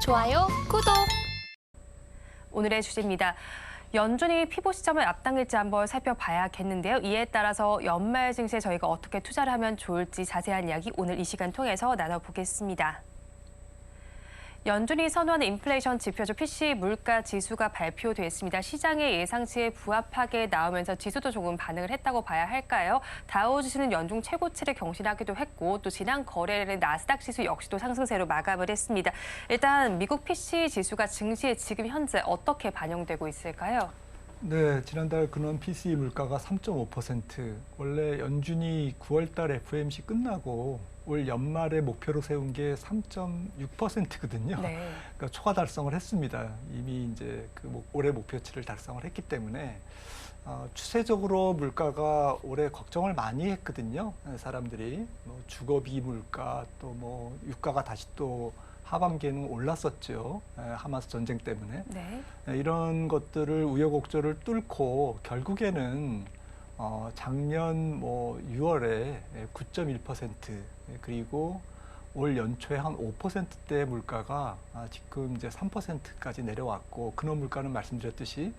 좋아요, 구독! 오늘의 주제입니다. 연준이 피보 시점을 앞당길지 한번 살펴봐야겠는데요. 이에 따라서 연말 증시에 저희가 어떻게 투자를 하면 좋을지 자세한 이야기 오늘 이 시간 통해서 나눠보겠습니다. 연준이 선호하는 인플레이션 지표죠. PCE 물가 지수가 발표됐습니다. 시장의 예상치에 부합하게 나오면서 지수도 조금 반응을 했다고 봐야 할까요? 다우 지수는 연중 최고치를 경신하기도 했고 또 지난 거래일은 나스닥 지수 역시도 상승세로 마감을 했습니다. 일단 미국 PCE 지수가 증시에 지금 현재 어떻게 반영되고 있을까요? 네, 지난달 근원 PCE 물가가 3.5%. 원래 연준이 9월 달 FOMC 끝나고 올 연말에 목표로 세운 게 3.6%거든요. 네. 그러니까 초과 달성을 했습니다. 이미 이제 올해 목표치를 달성을 했기 때문에 추세적으로 물가가 올해 걱정을 많이 했거든요. 사람들이 주거비 물가 또 유가가 다시 또 하반기에는 올랐었죠. 하마스 전쟁 때문에. 네. 이런 것들을 우여곡절을 뚫고 결국에는 작년 6월에 9.1% 그리고 올 연초에 한 5%대 물가가 지금 이제 3%까지 내려왔고 근원 물가는 말씀드렸듯이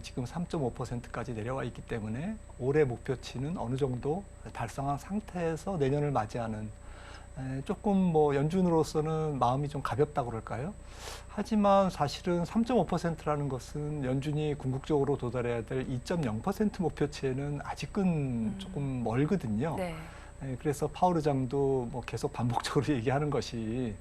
지금 3.5%까지 내려와 있기 때문에 올해 목표치는 어느 정도 달성한 상태에서 내년을 맞이하는 조금 연준으로서는 마음이 좀 가볍다고 그럴까요? 하지만 사실은 3.5%라는 것은 연준이 궁극적으로 도달해야 될 2.0% 목표치에는 아직은 조금 멀거든요. 네. 그래서 파월 의장도 계속 반복적으로 얘기하는 것이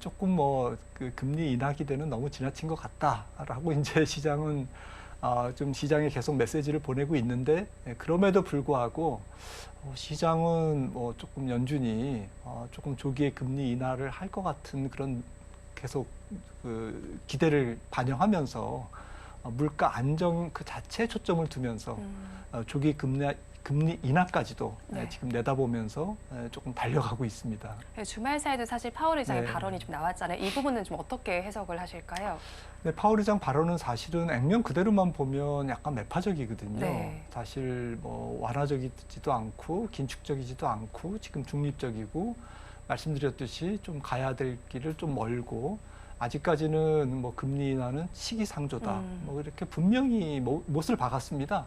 조금 그 금리 인하 기대는 너무 지나친 것 같다라고 이제 시장은 좀 시장에 계속 메시지를 보내고 있는데 그럼에도 불구하고 시장은 조금 연준이 조금 조기에 금리 인하를 할 것 같은 그런 계속 그 기대를 반영하면서 물가 안정 그 자체에 초점을 두면서 조기 금리 인하까지도 네. 지금 내다보면서 조금 달려가고 있습니다. 주말 사이도 사실 파월 의장의 네. 발언이 좀 나왔잖아요. 이 부분은 좀 어떻게 해석을 하실까요? 네, 파월 의장 발언은 사실은 액면 그대로만 보면 약간 매파적이거든요. 네. 사실 완화적이지도 않고 긴축적이지도 않고 지금 중립적이고 말씀드렸듯이 좀 가야 될 길을 좀 멀고 아직까지는 금리 인하는 시기상조다. 이렇게 분명히 못을 박았습니다.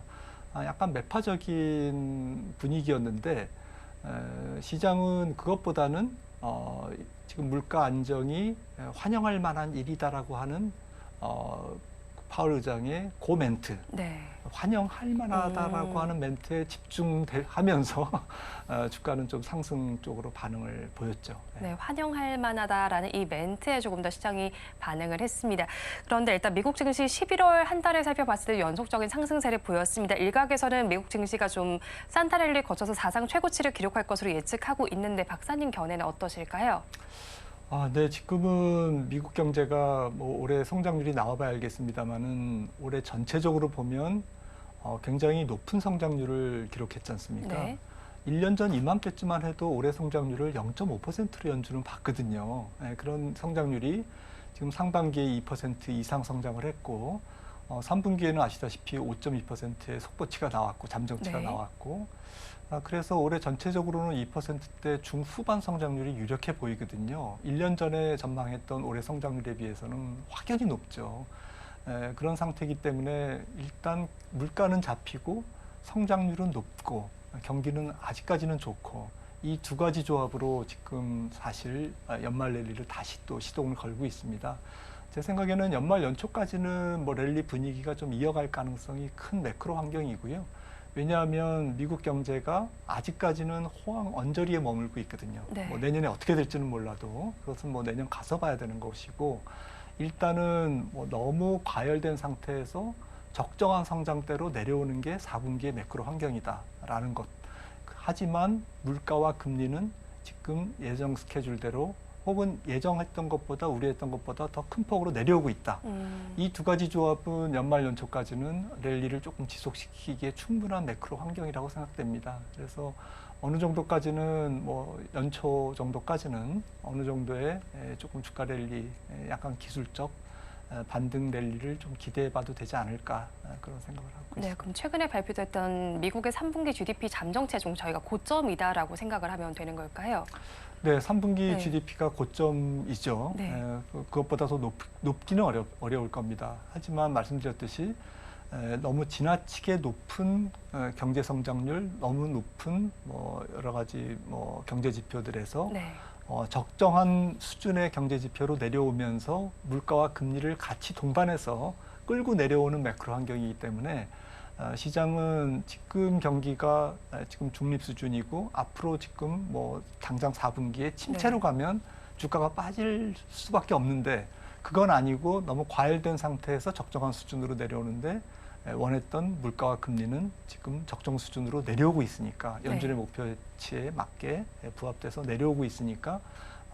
약간 매파적인 분위기였는데 시장은 그것보다는 지금 물가 안정이 환영할 만한 일이다라고 하는 파월 의장의 그 멘트, 네. 환영할 만하다라고 하는 멘트에 집중하면서 주가는 좀 상승 쪽으로 반응을 보였죠. 네, 환영할 만하다라는 이 멘트에 조금 더 시장이 반응을 했습니다. 그런데 일단 미국 증시 11월 한 달을 살펴봤을 때 연속적인 상승세를 보였습니다. 일각에서는 미국 증시가 좀 산타랠리 거쳐서 사상 최고치를 기록할 것으로 예측하고 있는데 박사님 견해는 어떠실까요? 네, 지금은 미국 경제가 올해 성장률이 나와봐야 알겠습니다만은 올해 전체적으로 보면 굉장히 높은 성장률을 기록했지 않습니까? 네. 1년 전 이맘때쯤만 해도 올해 성장률을 0.5%로 연준은 봤거든요. 그런 성장률이 지금 상반기에 2% 이상 성장을 했고 3분기에는 아시다시피 5.2%의 속보치가 나왔고 잠정치가 네. 나왔고 그래서 올해 전체적으로는 2%대 중후반 성장률이 유력해 보이거든요. 1년 전에 전망했던 올해 성장률에 비해서는 확연히 높죠. 그런 상태이기 때문에 일단 물가는 잡히고 성장률은 높고 경기는 아직까지는 좋고 이 두 가지 조합으로 지금 사실 연말 랠리를 다시 또 시동을 걸고 있습니다. 제 생각에는 연말 연초까지는 랠리 분위기가 좀 이어갈 가능성이 큰 매크로 환경이고요. 왜냐하면 미국 경제가 아직까지는 호황 언저리에 머물고 있거든요. 네. 내년에 어떻게 될지는 몰라도 그것은 내년 가서 봐야 되는 것이고 일단은 너무 과열된 상태에서 적정한 성장대로 내려오는 게 4분기의 매크로 환경이다라는 것. 하지만 물가와 금리는 지금 예정 스케줄대로 혹은 예정했던 것보다 우려했던 것보다 더 큰 폭으로 내려오고 있다. 이 두 가지 조합은 연말 연초까지는 랠리를 조금 지속시키기에 충분한 매크로 환경이라고 생각됩니다. 그래서 어느 정도까지는 연초 정도까지는 어느 정도의 조금 주가 랠리, 약간 기술적 반등 랠리를 좀 기대해봐도 되지 않을까 그런 생각을 하고 있습니다. 네, 그럼 최근에 발표됐던 미국의 3분기 GDP 잠정 체중 저희가 고점이다라고 생각을 하면 되는 걸까요? 네, 3분기 네. GDP가 고점이죠. 네. 그것보다 더 높기는 어려울 겁니다. 하지만 말씀드렸듯이 너무 지나치게 높은 경제 성장률, 너무 높은 뭐 여러 가지 뭐 경제 지표들에서 네. 적정한 수준의 경제 지표로 내려오면서 물가와 금리를 같이 동반해서 끌고 내려오는 매크로 환경이기 때문에 시장은 지금 경기가 지금 중립 수준이고 앞으로 지금 뭐 당장 4분기에 침체로 네. 가면 주가가 빠질 수밖에 없는데 그건 아니고 너무 과열된 상태에서 적정한 수준으로 내려오는데 원했던 물가와 금리는 지금 적정 수준으로 내려오고 있으니까 연준의 네. 목표치에 맞게 부합돼서 내려오고 있으니까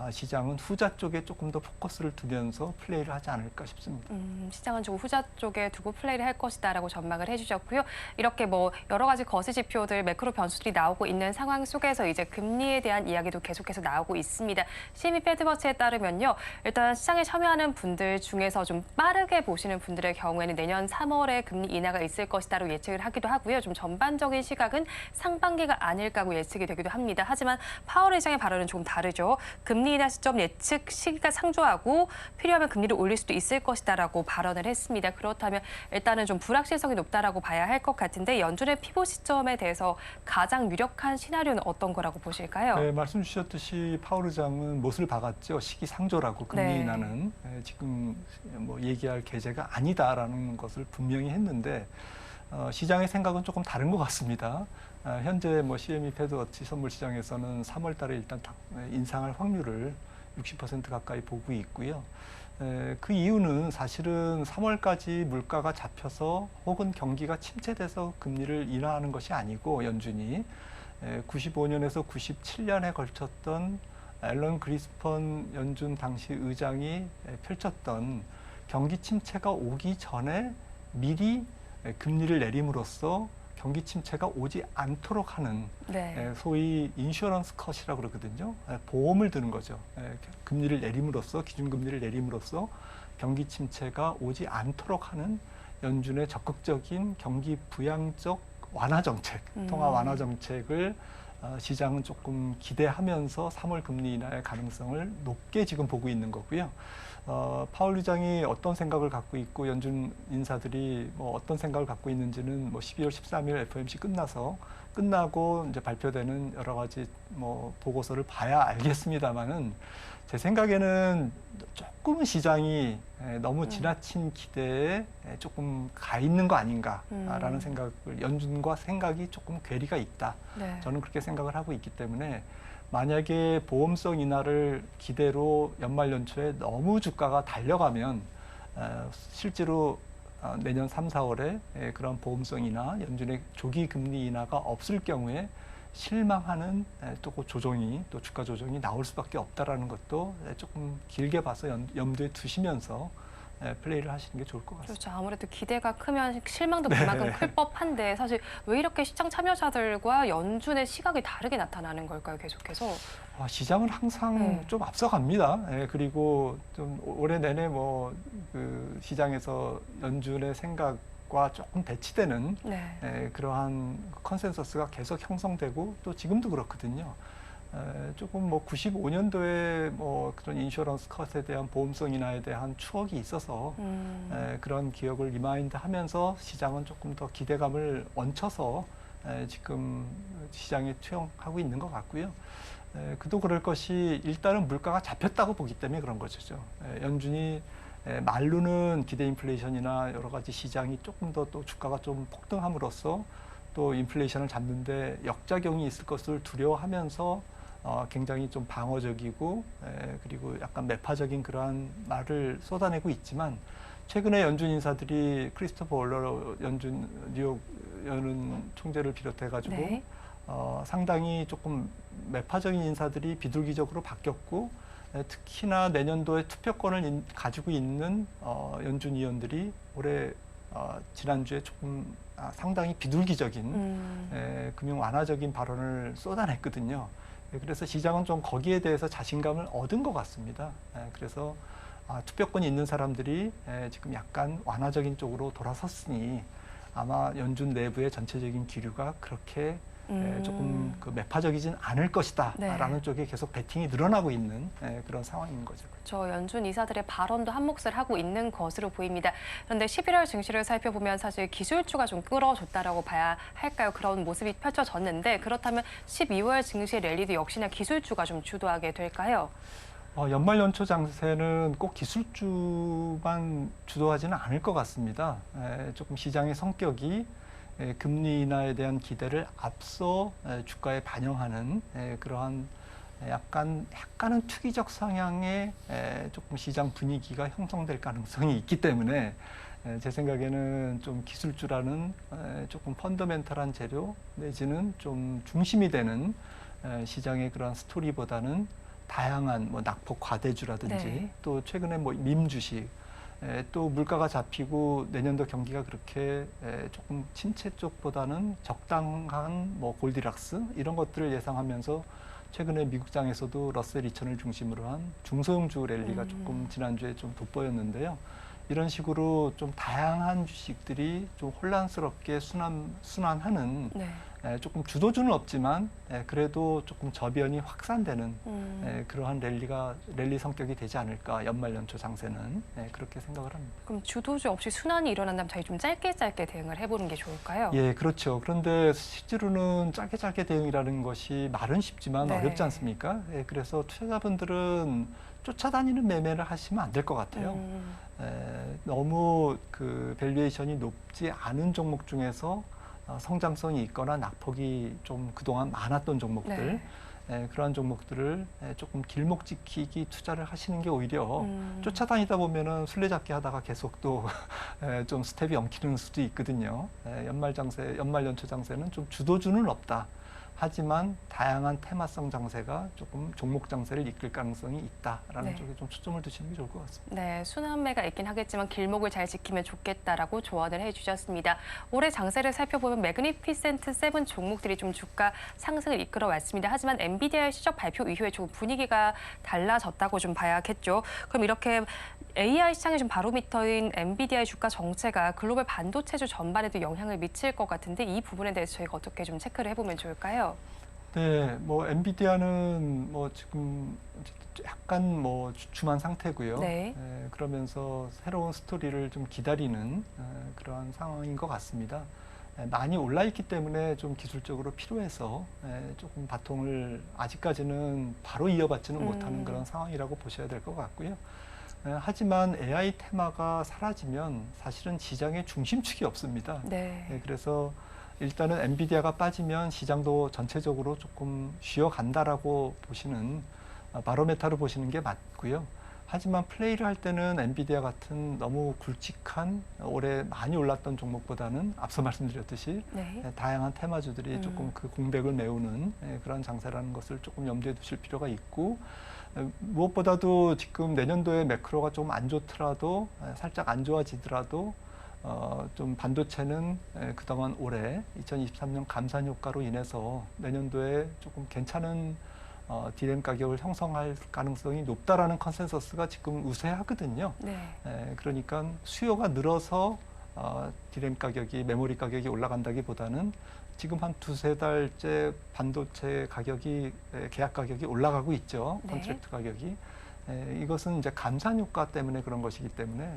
시장은 후자 쪽에 조금 더 포커스를 두면서 플레이를 하지 않을까 싶습니다. 시장은 조금 후자 쪽에 두고 플레이를 할 것이다라고 전망을 해주셨고요. 이렇게 뭐 여러 가지 거시 지표들, 매크로 변수들이 나오고 있는 상황 속에서 이제 금리에 대한 이야기도 계속해서 나오고 있습니다. CME 패드워치에 따르면요, 일단 시장에 참여하는 분들 중에서 좀 빠르게 보시는 분들의 경우에는 내년 3월에 금리 인하가 있을 것이다라고 예측을 하기도 하고요. 좀 전반적인 시각은 상반기가 아닐까고 예측이 되기도 합니다. 하지만 파월 의장의 발언은 조금 다르죠. 금리 인하 시점 예측 시기가 상조하고 필요하면 금리를 올릴 수도 있을 것이다라고 발언을 했습니다. 그렇다면 일단은 좀 불확실성이 높다라고 봐야 할 것 같은데 연준의 피봇 시점에 대해서 가장 유력한 시나리오는 어떤 거라고 보실까요? 네, 말씀 주셨듯이 파월 의장은 못을 박았죠. 시기상조라고 금리 네. 인하는 지금 뭐 얘기할 계제가 아니다라는 것을 분명히 했는데 시장의 생각은 조금 다른 것 같습니다. 현재 뭐 CME 패드워치 선물 시장에서는 3월 달에 일단 인상할 확률을 60% 가까이 보고 있고요. 그 이유는 사실은 3월까지 물가가 잡혀서 혹은 경기가 침체돼서 금리를 인하하는 것이 아니고 연준이 95년에서 97년에 걸쳤던 앨런 그리스펀 연준 당시 의장이 펼쳤던 경기 침체가 오기 전에 미리 금리를 내림으로써 경기 침체가 오지 않도록 하는 네. 소위 인슈어런스 컷이라고 그러거든요. 보험을 드는 거죠. 금리를 내림으로써 기준금리를 내림으로써 경기 침체가 오지 않도록 하는 연준의 적극적인 경기 부양적 완화 정책, 통화 완화 정책을 시장은 조금 기대하면서 3월 금리 인하의 가능성을 높게 지금 보고 있는 거고요. 파월 의장이 어떤 생각을 갖고 있고 연준 인사들이 뭐 어떤 생각을 갖고 있는지는 뭐 12월 13일 FOMC 끝나고 이제 발표되는 여러 가지 뭐 보고서를 봐야 알겠습니다만은 제 생각에는 조금 시장이 너무 지나친 기대에 조금 가 있는 거 아닌가라는 생각을 연준과 생각이 조금 괴리가 있다. 네. 저는 그렇게 생각을 하고 있기 때문에 만약에 보험성 인하를 기대로 연말 연초에 너무 주가가 달려가면 실제로 내년 3, 4월에 그런 보험성 인하, 연준의 조기 금리 인하가 없을 경우에 실망하는 또 조정이 또 주가 조정이 나올 수밖에 없다라는 것도 조금 길게 봐서 염두에 두시면서 플레이를 하시는 게 좋을 것 같습니다. 그렇죠. 아무래도 기대가 크면 실망도 그만큼 클 법한데 사실 왜 이렇게 시장 참여자들과 연준의 시각이 다르게 나타나는 걸까요? 계속해서. 시장은 항상 좀 앞서갑니다. 그리고 좀 올해 내내 뭐 그 시장에서 연준의 생각과 조금 배치되는 그러한 컨센서스가 계속 형성되고 또 지금도 그렇거든요. 조금 뭐 95년도에 뭐 그런 인슈어런스 컷에 대한 보험성 인하에 대한 추억이 있어서 그런 기억을 리마인드 하면서 시장은 조금 더 기대감을 얹혀서 지금 시장에 투영하고 있는 것 같고요. 그도 그럴 것이 일단은 물가가 잡혔다고 보기 때문에 그런 거죠. 연준이 말로는 기대 인플레이션이나 여러 가지 시장이 조금 더 또 주가가 좀 폭등함으로써 또 인플레이션을 잡는데 역작용이 있을 것을 두려워하면서 굉장히 좀 방어적이고 그리고 약간 매파적인 그러한 말을 쏟아내고 있지만 최근에 연준 인사들이 크리스토퍼 월러 연준 뉴욕 연은 총재를 비롯해가지고 상당히 조금 매파적인 인사들이 비둘기적으로 바뀌었고 특히나 내년도에 투표권을 가지고 있는 연준 위원들이 올해 지난주에 조금 상당히 비둘기적인 금융 완화적인 발언을 쏟아냈거든요. 그래서 시장은 좀 거기에 대해서 자신감을 얻은 것 같습니다. 그래서 투표권이 있는 사람들이 지금 약간 완화적인 쪽으로 돌아섰으니 아마 연준 내부의 전체적인 기류가 그렇게 조금 그 매파적이진 않을 것이다라는 네. 쪽에 계속 베팅이 늘어나고 있는 그런 상황인 거죠. 저 연준 이사들의 발언도 한몫을 하고 있는 것으로 보입니다. 그런데 11월 증시를 살펴보면 사실 기술주가 좀 끌어줬다라고 봐야 할까요? 그런 모습이 펼쳐졌는데 그렇다면 12월 증시 랠리도 역시나 기술주가 좀 주도하게 될까요? 연말 연초 장세는 꼭 기술주만 주도하지는 않을 것 같습니다. 조금 시장의 성격이 금리 인하에 대한 기대를 앞서 주가에 반영하는 그러한 약간은 투기적 성향의 조금 시장 분위기가 형성될 가능성이 있기 때문에 제 생각에는 좀 기술주라는 조금 펀더멘털한 재료 내지는 좀 중심이 되는 시장의 그런 스토리보다는 다양한 뭐 낙폭 과대주라든지 네. 또 최근에 뭐 밈 주식 또 물가가 잡히고 내년도 경기가 그렇게 조금 침체 쪽보다는 적당한 뭐 골디락스 이런 것들을 예상하면서 최근에 미국장에서도 러셀 2000을 중심으로 한 중소형주 랠리가 조금 지난주에 좀 돋보였는데요. 이런 식으로 좀 다양한 주식들이 좀 혼란스럽게 순환하는 네. 조금 주도주는 없지만 그래도 조금 저변이 확산되는 그러한 랠리 성격이 되지 않을까 연말 연초 장세는 그렇게 생각을 합니다. 그럼 주도주 없이 순환이 일어난다면 저희 좀 짧게 대응을 해보는 게 좋을까요? 예, 그렇죠. 그런데 실제로는 짧게 대응이라는 것이 말은 쉽지만 네. 어렵지 않습니까? 그래서 투자자분들은 쫓아다니는 매매를 하시면 안 될 것 같아요. 너무 그 밸류에이션이 높지 않은 종목 중에서 성장성이 있거나 낙폭이 좀 그동안 많았던 종목들 그러한 종목들을 조금 길목 지키기 투자를 하시는 게 오히려 쫓아다니다 보면은 술래잡기 하다가 계속 또 좀 스텝이 엉키는 수도 있거든요. 연말 연초 장세는 좀 주도주는 없다. 하지만 다양한 테마성 장세가 조금 종목 장세를 이끌 가능성이 있다라는 쪽에 좀 초점을 두시는 게 좋을 것 같습니다. 네, 순환매가 있긴 하겠지만 길목을 잘 지키면 좋겠다라고 조언을 해주셨습니다. 올해 장세를 살펴보면 매그니피센트 7 종목들이 좀 주가 상승을 이끌어 왔습니다. 하지만 엔비디아의 실적 발표 이후에 조금 분위기가 달라졌다고 좀 봐야겠죠. 그럼 이렇게 AI 시장의 좀 바로미터인 엔비디아의 주가 정체가 글로벌 반도체주 전반에도 영향을 미칠 것 같은데 이 부분에 대해서 저희가 어떻게 좀 체크를 해보면 좋을까요? 네, 뭐 엔비디아는 뭐 지금 약간 뭐 주춤한 상태고요. 네. 그러면서 새로운 스토리를 좀 기다리는 그러한 상황인 것 같습니다. 많이 올라 있기 때문에 좀 기술적으로 필요해서 조금 바통을 아직까지는 바로 이어받지는 못하는 그런 상황이라고 보셔야 될 것 같고요. 하지만 AI 테마가 사라지면 사실은 시장의 중심축이 없습니다. 네. 그래서 일단은 엔비디아가 빠지면 시장도 전체적으로 조금 쉬어간다라고 보시는 바로메타로 보시는 게 맞고요. 하지만 플레이를 할 때는 엔비디아 같은 너무 굵직한 올해 많이 올랐던 종목보다는 앞서 말씀드렸듯이 다양한 테마주들이 조금 그 공백을 메우는 그런 장세라는 것을 조금 염두에 두실 필요가 있고 무엇보다도 지금 내년도에 매크로가 좀 안 좋더라도 살짝 안 좋아지더라도 좀 반도체는 그동안 올해 2023년 감산 효과로 인해서 내년도에 조금 괜찮은 디램 가격을 형성할 가능성이 높다라는 컨센서스가 지금 우세하거든요. 그러니까 수요가 늘어서 디램 가격이 메모리 가격이 올라간다기보다는 지금 한 두세 달째 반도체 가격이 계약 가격이 올라가고 있죠. 컨트랙트 가격이. 이것은 이제 감산 효과 때문에 그런 것이기 때문에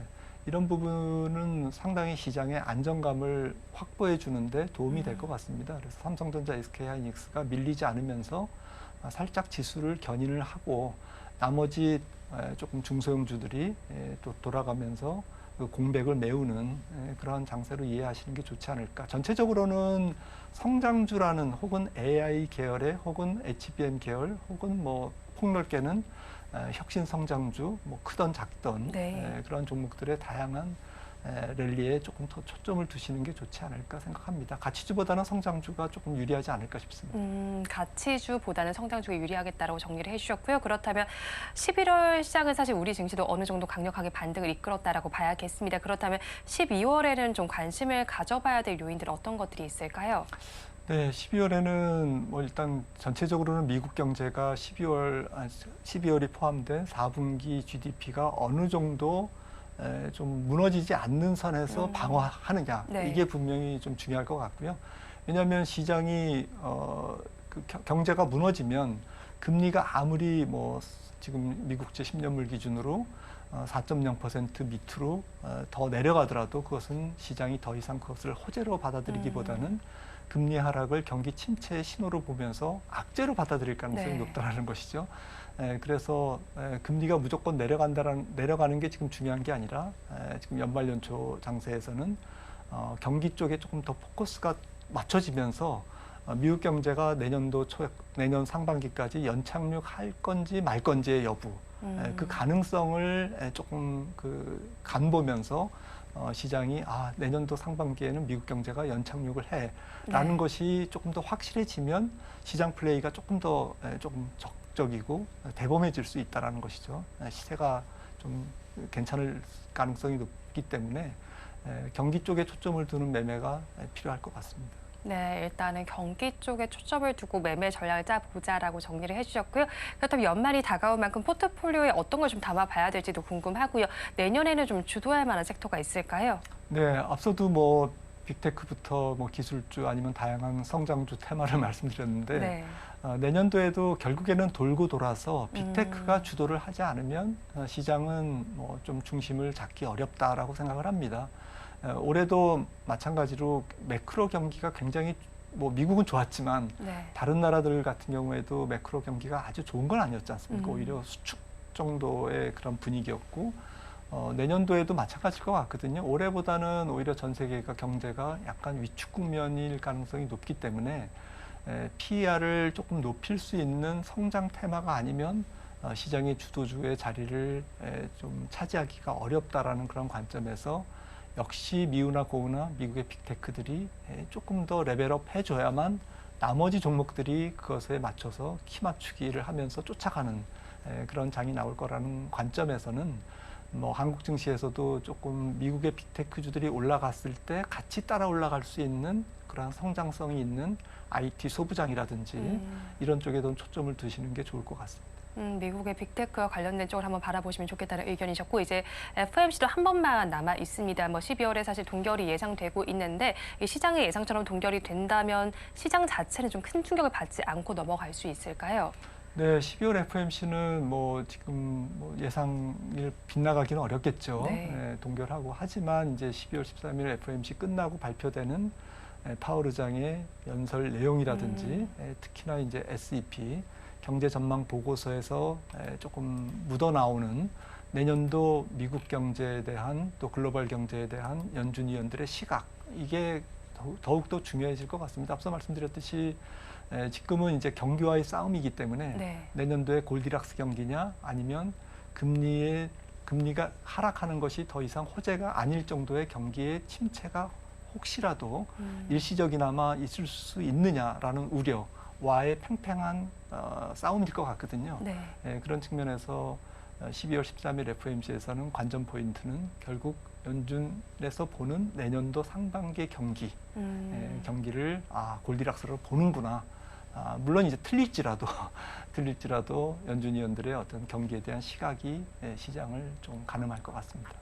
이런 부분은 상당히 시장의 안정감을 확보해 주는데 도움이 될 것 같습니다. 그래서 삼성전자, SK하이닉스가 밀리지 않으면서 살짝 지수를 견인을 하고 나머지 조금 중소형주들이 또 돌아가면서 그 공백을 메우는 그런 장세로 이해하시는 게 좋지 않을까. 전체적으로는 성장주라는 혹은 AI 계열의 혹은 HBM 계열 혹은 뭐 폭넓게는 혁신 성장주, 뭐 크던 작던 그런 종목들의 다양한 랠리에 조금 더 초점을 두시는 게 좋지 않을까 생각합니다. 가치주보다는 성장주가 조금 유리하지 않을까 싶습니다. 가치주보다는 성장주가 유리하겠다라고 정리를 해주셨고요. 그렇다면 11월 시장은 사실 우리 증시도 어느 정도 강력하게 반등을 이끌었다라고 봐야겠습니다. 그렇다면 12월에는 좀 관심을 가져봐야 될 요인들 어떤 것들이 있을까요? 네, 12월에는 뭐 일단 전체적으로는 미국 경제가 12월이 포함된 4분기 GDP가 어느 정도 좀 무너지지 않는 선에서 방어하느냐 이게 분명히 좀 중요할 것 같고요. 왜냐하면 시장이 경제가 무너지면 금리가 아무리 뭐 지금 미국제 10년물 기준으로 4.0% 밑으로 더 내려가더라도 그것은 시장이 더 이상 그것을 호재로 받아들이기보다는 금리 하락을 경기 침체의 신호로 보면서 악재로 받아들일 가능성이 네. 높다라는 것이죠. 그래서 금리가 무조건 내려가는 게 지금 중요한 게 아니라 지금 연말 연초 장세에서는 경기 쪽에 조금 더 포커스가 맞춰지면서 미국 경제가 내년 상반기까지 연착륙할 건지 말 건지의 여부, 그 가능성을 조금 간보면서 시장이 내년도 상반기에는 미국 경제가 연착륙을 해라는 네. 것이 조금 더 확실해지면 시장 플레이가 조금 적극적이고 대범해질 수 있다라는 것이죠. 시세가 좀 괜찮을 가능성이 높기 때문에 경기 쪽에 초점을 두는 매매가 필요할 것 같습니다. 네, 일단은 경기 쪽에 초점을 두고 매매 전략을 짜보자라고 정리를 해주셨고요. 그렇다면 연말이 다가올 만큼 포트폴리오에 어떤 걸 좀 담아봐야 될지도 궁금하고요. 내년에는 좀 주도할 만한 섹터가 있을까요? 네, 앞서도 뭐 빅테크부터 뭐 기술주 아니면 다양한 성장주 테마를 말씀드렸는데 네. 내년도에도 결국에는 돌고 돌아서 빅테크가 주도를 하지 않으면 시장은 뭐 좀 중심을 잡기 어렵다라고 생각을 합니다. 올해도 마찬가지로 매크로 경기가 굉장히 뭐 미국은 좋았지만 네. 다른 나라들 같은 경우에도 매크로 경기가 아주 좋은 건 아니었지 않습니까? 오히려 수축 정도의 그런 분위기였고 내년도에도 마찬가지일 것 같거든요. 올해보다는 오히려 전 세계가 경제가 약간 위축 국면일 가능성이 높기 때문에 PER을 조금 높일 수 있는 성장 테마가 아니면 시장의 주도주의 자리를 좀 차지하기가 어렵다라는 그런 관점에서 역시 미우나 고우나 미국의 빅테크들이 조금 더 레벨업 해줘야만 나머지 종목들이 그것에 맞춰서 키 맞추기를 하면서 쫓아가는 그런 장이 나올 거라는 관점에서는 뭐 한국 증시에서도 조금 미국의 빅테크주들이 올라갔을 때 같이 따라 올라갈 수 있는 그런 성장성이 있는 IT 소부장이라든지 이런 쪽에도 초점을 두시는 게 좋을 것 같습니다. 미국의 빅테크와 관련된 쪽을 한번 바라보시면 좋겠다는 의견이셨고, 이제 FOMC도 한 번만 남아 있습니다. 뭐 12월에 사실 동결이 예상되고 있는데 이 시장의 예상처럼 동결이 된다면 시장 자체는 좀 큰 충격을 받지 않고 넘어갈 수 있을까요? 네, 12월 FOMC는 뭐 지금 뭐 예상을 빗나가기는 어렵겠죠. 네. 동결하고 하지만 이제 12월 13일 FOMC 끝나고 발표되는 파월 의장의 연설 내용이라든지 특히나 이제 SEP 경제 전망 보고서에서 조금 묻어나오는 내년도 미국 경제에 대한 또 글로벌 경제에 대한 연준 위원들의 시각, 이게 더욱더 중요해질 것 같습니다. 앞서 말씀드렸듯이 지금은 이제 경기와의 싸움이기 때문에 네. 내년도에 골디락스 경기냐 아니면 금리가 하락하는 것이 더 이상 호재가 아닐 정도의 경기의 침체가 혹시라도 일시적이나마 있을 수 있느냐라는 우려와의 팽팽한 싸움일 것 같거든요. 네. 그런 측면에서 12월 13일 FOMC에서는 관전 포인트는 결국 연준에서 보는 내년도 상반기 경기를 골디락스로 보는구나. 물론 이제 틀릴지라도 연준 위원들의 어떤 경기에 대한 시각이 시장을 좀 가늠할 것 같습니다.